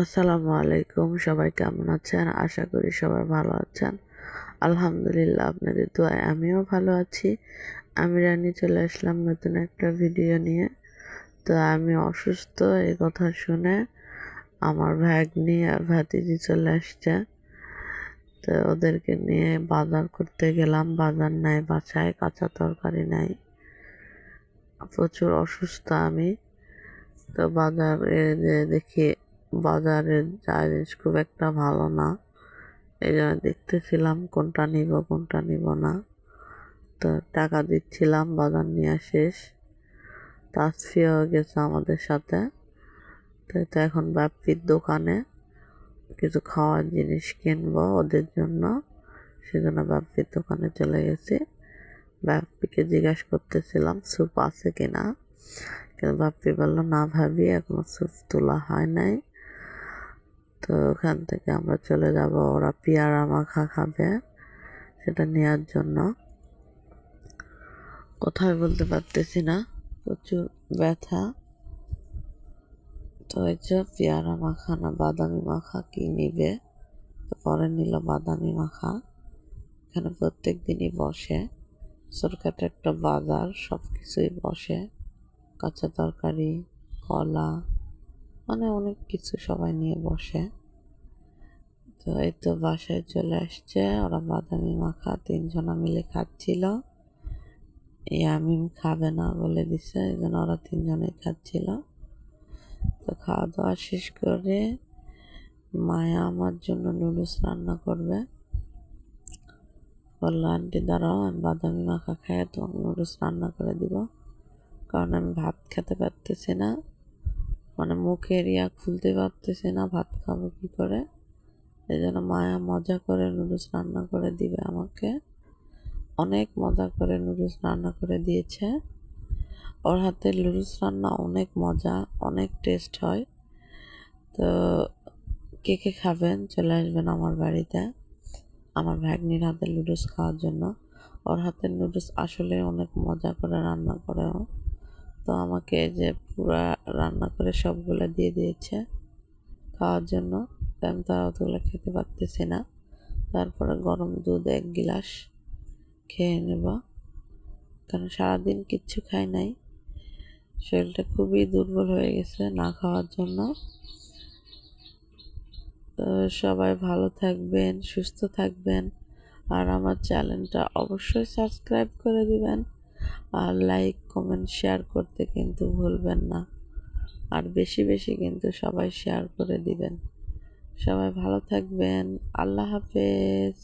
আসসালামু আলাইকুম। সবাই কেমন আছেন? আশা করি সবাই ভালো আছেন। আলহামদুলিল্লাহ আপনাদের দোয়ায় আমিও ভালো আছি। আমি রানী চলে আসলাম নতুন একটা ভিডিও নিয়ে। তো আমি অসুস্থ এই কথা শুনে আমার ভাগ্নি আর ভাতিজি চলে আসছে। তো ওদেরকে নিয়ে বাজার করতে গেলাম। বাজার নাই বাসায়, কাঁচা তরকারি নাই। প্রচুর অসুস্থ আমি। তো বাজারে যে দেখি বাজারের জিনিস খুব একটা ভালো না। এই জন্য দেখতেছিলাম কোনটা নিব না। তো টাকা দিচ্ছিলাম, বাজার নেওয়া শেষ। তাসফিয়াও গেছে আমাদের সাথে। তো এখন বাপ্পির দোকানে কিছু খাওয়ার জিনিস কিনবো ওদের জন্য, সেজন্য বাপ্পির দোকানে চলে গেছি। বাপ্পিকে জিজ্ঞাসা করতেছিলাম স্যুপ আছে কিনা, কিন্তু বাপ্পি বললো না ভাবি, এখনো স্যুপ তোলা হয় নাই। তো ওখান থেকে আমরা চলে যাব, ওরা পেয়ারা মাখা খাবে সেটা নেওয়ার জন্য। কোথায় বলতে পারতেছি না, প্রচুর ব্যথা। তো এই যে পেয়ারা মাখা না বাদামি মাখা কি নিবে, তো পরে নিল বাদামি মাখা। এখানে প্রত্যেক দিনই বসে ছোটখাটো একটা বাজার, সব কিছুই বসে, কাঁচা তরকারি, কলা, মানে অনেক কিছু সবাই নিয়ে বসে। তো এই তো বাসায় চলে আসছে, ওরা বাদামি মাখা তিনজনা মিলে খাচ্ছিল। ইয়ামিম খাবে না বলে দিছে, এই জন্য ওরা তিনজনেই খাচ্ছিল। তো খাওয়া দাওয়া শেষ করে মায়া আমার জন্য নুডলস রান্না করবে। বললো আন্টি দাঁড়াও, আমি বাদামি মাখা খাই তোমাকে নুডলস রান্না করে দিব, কারণ আমি ভাত খেতে পারতেছি না, মানে মুখের খুলতে পারতেছি না, ভাত খাবো কি করে। এই জন্য মায়া মজা করে নুডলস রান্না করে দিবে আমাকে। অনেক মজা করে নুডলস রান্না করে দিয়েছে। ওর হাতের নুডলস রান্না অনেক মজা, অনেক টেস্ট হয়। তো কে কে খাবেন চলে আসবেন আমার বাড়িতে আমার ভাগ্নির হাতের নুডলস খাওয়ার জন্য। ওর হাতের নুডলস আসলে অনেক মজা করে রান্না করে। তো আমাকে যে পুরা রান্না করে সবগুলো দিয়ে দিয়েছে খাওয়ার জন্য। তো আমি তো অতগুলো খেতে পারতেছি না, তারপরে গরম দুধ 1 গিলাস খেয়ে নেব, কারণ সারাদিন কিচ্ছু খাই নাই, শরীরটা খুবই দুর্বল হয়ে গেছে না খাওয়ার জন্য। তো সবাই ভালো থাকবেন, সুস্থ থাকবেন, আর আমার চ্যানেলটা অবশ্যই সাবস্ক্রাইব করে দিবেন, আর লাইক কমেন্ট শেয়ার করতে কিন্তু ভুলবেন না। আর বেশি বেশি কিন্তু সবাই শেয়ার করে দিবেন। সবাই ভালো থাকবেন। আল্লাহ হাফেজ।